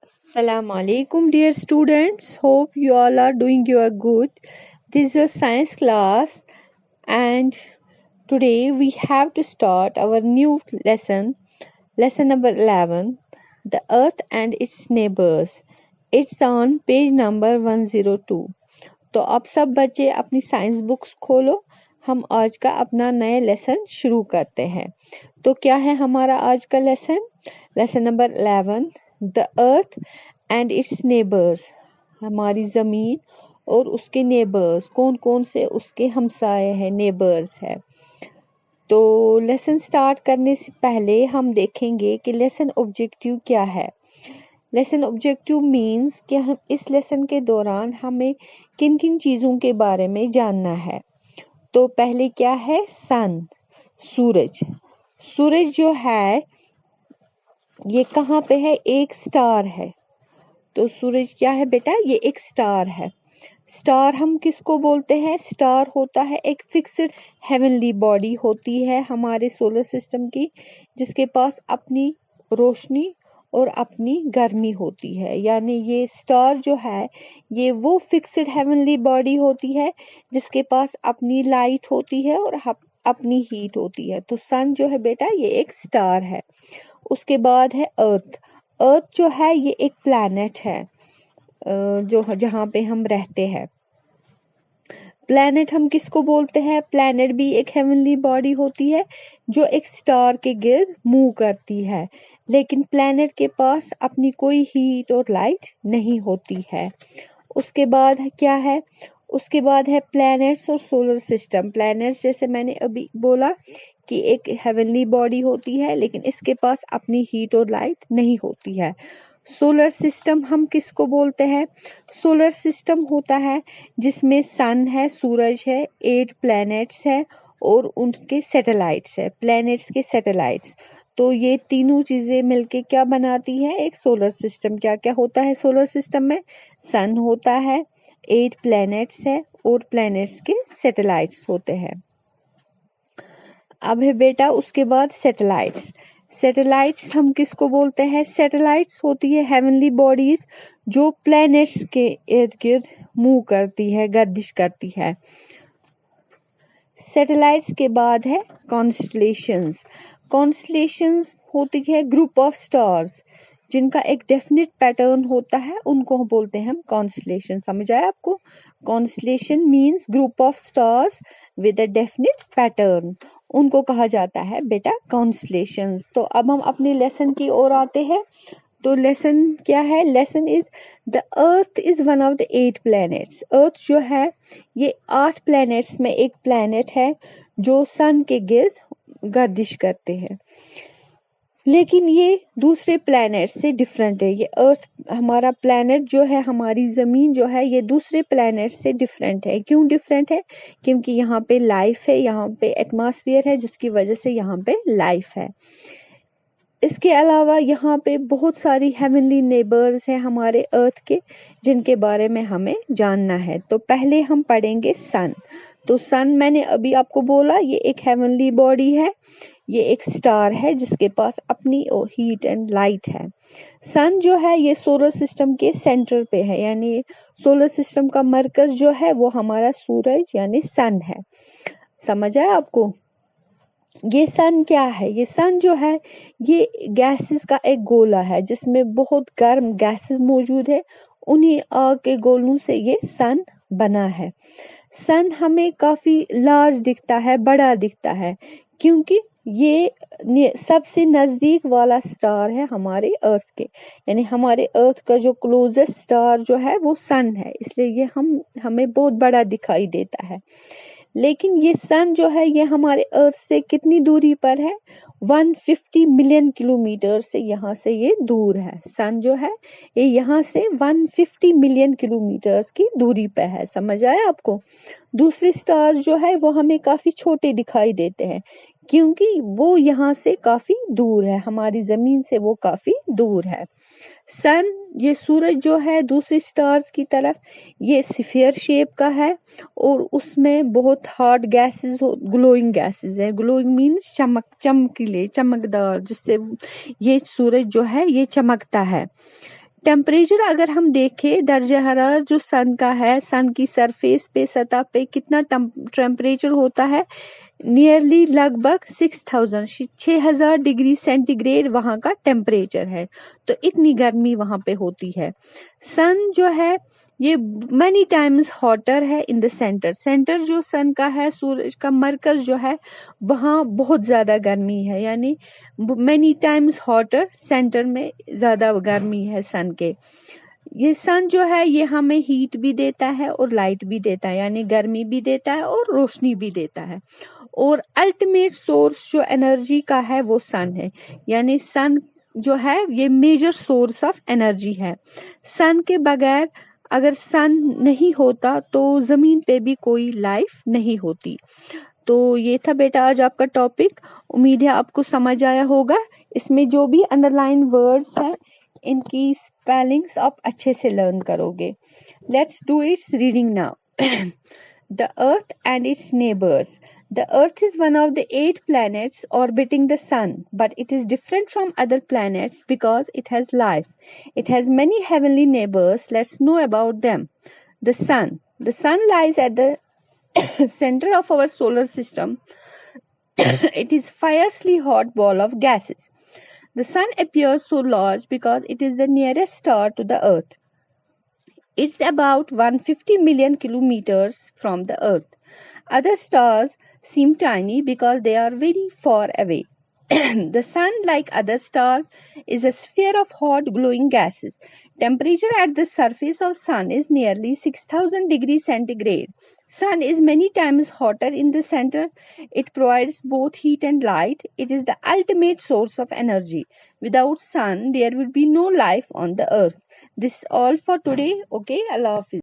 Assalamu alaikum, dear students. Hope you all are doing your good. This is a science class, and today we have to start our new lesson, lesson number 11, the Earth and its neighbors. It's on page number 102. तो आप सब बच्चे अपनी science books खोलो, हम आज का अपना नया लेसन शुरू करते हैं। तो क्या है हमारा आज का lesson? Lesson number 11, the earth and it's neighbours, हमारी ज़मीन और उसके नेबर्स, कौन कौन से उसके हमसाए हैं, नेबर्स है। तो लेसन स्टार्ट करने से पहले हम देखेंगे कि लेसन ऑब्जेक्टिव क्या है। लेसन ऑब्जेक्टिव मीन्स कि हम इस लेसन के दौरान हमें किन किन चीज़ों के बारे में जानना है। तो पहले क्या है? सन, सूरज। सूरज जो है ये कहाँ पे है? एक स्टार है। तो सूरज क्या है बेटा? ये एक स्टार है। स्टार हम किसको बोलते हैं? स्टार होता है एक फिक्स्ड हेवनली बॉडी होती है हमारे सोलर सिस्टम की, जिसके पास अपनी रोशनी और अपनी गर्मी होती है। यानी ये स्टार जो है ये वो फिक्स्ड हेवनली बॉडी होती है जिसके पास अपनी लाइट होती है और अपनी हीट होती है। तो सन जो है बेटा ये एक स्टार है। उसके बाद है अर्थ। अर्थ जो है ये एक प्लैनेट है जो जहाँ पे हम रहते हैं। प्लैनेट हम किसको बोलते हैं? प्लैनेट भी एक हेवनली बॉडी होती है जो एक स्टार के गिर्द मूव करती है, लेकिन प्लैनेट के पास अपनी कोई हीट और लाइट नहीं होती है। उसके बाद क्या है? उसके बाद है प्लैनेट्स और सोलर सिस्टम। प्लैनेट्स जैसे मैंने अभी बोला कि एक हेवनली बॉडी होती है लेकिन इसके पास अपनी हीट और लाइट नहीं होती है। सोलर सिस्टम हम किसको बोलते हैं? सोलर सिस्टम होता है जिसमें सन है, सूरज है, 8 प्लैनेट्स है और उनके सैटेलाइट्स है, प्लैनेट्स के सैटेलाइट्स। तो ये तीनों चीजें मिलके क्या बनाती है? एक सोलर सिस्टम। क्या क्या होता है सोलर सिस्टम में? सन होता है, 8 प्लैनेट्स है और प्लैनेट्स के सैटेलाइट्स होते हैं। अब है बेटा उसके बाद सैटेलाइट्स। सैटेलाइट्स हम किसको बोलते हैं? सैटेलाइट्स होती है हेवनली बॉडीज जो प्लैनेट्स के इर्द गिर्द मूव करती है, गर्दिश करती है। सैटेलाइट्स के बाद है कॉन्स्टलेशंस। कॉन्स्टलेशंस होती है ग्रुप ऑफ स्टार्स जिनका एक डेफिनेट पैटर्न होता है, उनको बोलते हैं हम कॉन्स्टलेशन। समझ आया आपको? Constellation means group of stars with a definite pattern, उनको कहा जाता है बेटा कॉन्स्टलेशंस। तो अब हम अपने लेसन की ओर आते हैं। तो लेसन क्या है? Lesson is the earth is one of the 8 planets. Earth जो है ये 8 प्लैनेट्स में एक प्लैनेट है जो सन के गिर्द गर्दिश करते हैं, लेकिन ये दूसरे प्लैनेट से डिफरेंट है। ये अर्थ हमारा प्लैनेट जो है, हमारी ज़मीन जो है, ये दूसरे प्लैनेट से डिफरेंट है। क्यों डिफरेंट है? क्योंकि यहाँ पे लाइफ है, यहाँ पे एटमॉस्फेयर है जिसकी वजह से यहाँ पे लाइफ है। इसके अलावा यहाँ पे बहुत सारी हेवनली नेबर्स हैं हमारे अर्थ के जिनके बारे में हमें जानना है। तो पहले हम पढ़ेंगे सन। तो सन मैंने अभी आपको बोला ये एक हेवनली बॉडी है, ये एक स्टार है जिसके पास अपनी हीट एंड लाइट है। सन जो है ये सोलर सिस्टम के सेंटर पे है, यानी सोलर सिस्टम का मरकज जो है वो हमारा सूरज यानी सन है। समझ आया आपको? ये सन क्या है? ये सन जो है ये गैसेस का एक गोला है जिसमें बहुत गर्म गैसेस मौजूद है, उन्हीं आग के गोलों से ये सन बना है। सन हमें काफी लार्ज दिखता है, बड़ा दिखता है, क्योंकि ये सबसे नजदीक वाला स्टार है हमारे अर्थ के, यानी हमारे अर्थ का जो क्लोजेस्ट स्टार जो है वो सन है, इसलिए ये हमें बहुत बड़ा दिखाई देता है। लेकिन ये सन जो है ये हमारे अर्थ से कितनी दूरी पर है? 150 मिलियन किलोमीटर से यहाँ से ये दूर है। सन जो है ये यहाँ से 150 मिलियन किलोमीटर की दूरी पे है। समझ आया आपको? दूसरे स्टार्स जो है वो हमें काफी छोटे दिखाई देते हैं क्योंकि वो यहाँ से काफी दूर है, हमारी जमीन से वो काफी दूर है। सन ये सूरज जो है दूसरे स्टार्स की तरफ ये स्फीयर शेप का है और उसमें बहुत हॉट गैसेस, ग्लोइंग गैसेस है। ग्लोइंग मीन्स चमकीले, चमकदार, जिससे ये सूरज जो है ये चमकता है। टेम्परेचर अगर हम देखें, दर्जा हरारत जो सन का है, सन की सरफेस पे, सतह पे कितना टेम्परेचर होता है, नियरली लगभग 6,000 डिग्री सेंटीग्रेड वहाँ का टेम्परेचर है। तो इतनी गर्मी वहाँ पे होती है। सन जो है ये many टाइम्स हॉटर है इन द सेंटर। सेंटर जो सन का है, सूरज का मरकज जो है, वहाँ बहुत ज्यादा गर्मी है, यानी many टाइम्स हॉटर, सेंटर में ज्यादा गर्मी है सन के। ये सन जो है ये हमें हीट भी देता है और लाइट भी देता है, यानी गर्मी भी देता है और रोशनी भी देता है। और अल्टीमेट सोर्स जो एनर्जी का है वो सन है, यानी सन जो है ये मेजर सोर्स ऑफ एनर्जी है। सन के बगैर, अगर सन नहीं होता तो जमीन पे भी कोई लाइफ नहीं होती। तो ये था बेटा आज आपका टॉपिक। उम्मीद है आपको समझ आया होगा। इसमें जो भी अंडरलाइन वर्ड्स हैं इनकी स्पेलिंग्स आप अच्छे से लर्न करोगे। Let's do it's reading now. The Earth and its neighbors. The Earth is one of the 8 planets orbiting the Sun, but it is different from other planets because it has life. It has many heavenly neighbors. Let's know about them. The Sun. The Sun lies at the center of our solar system. It is a fiercely hot ball of gases. The Sun appears so large because it is the nearest star to the Earth. It's about 150 million kilometers from the Earth. Other stars seem tiny because they are very far away. The Sun, like other stars, is a sphere of hot glowing gases. Temperature at the surface of Sun is nearly 6,000 degrees centigrade. Sun is many times hotter in the center. It provides both heat and light. It is the ultimate source of energy. Without Sun, there would be no life on the Earth. This is all for today. Okay, Allah Hafiz.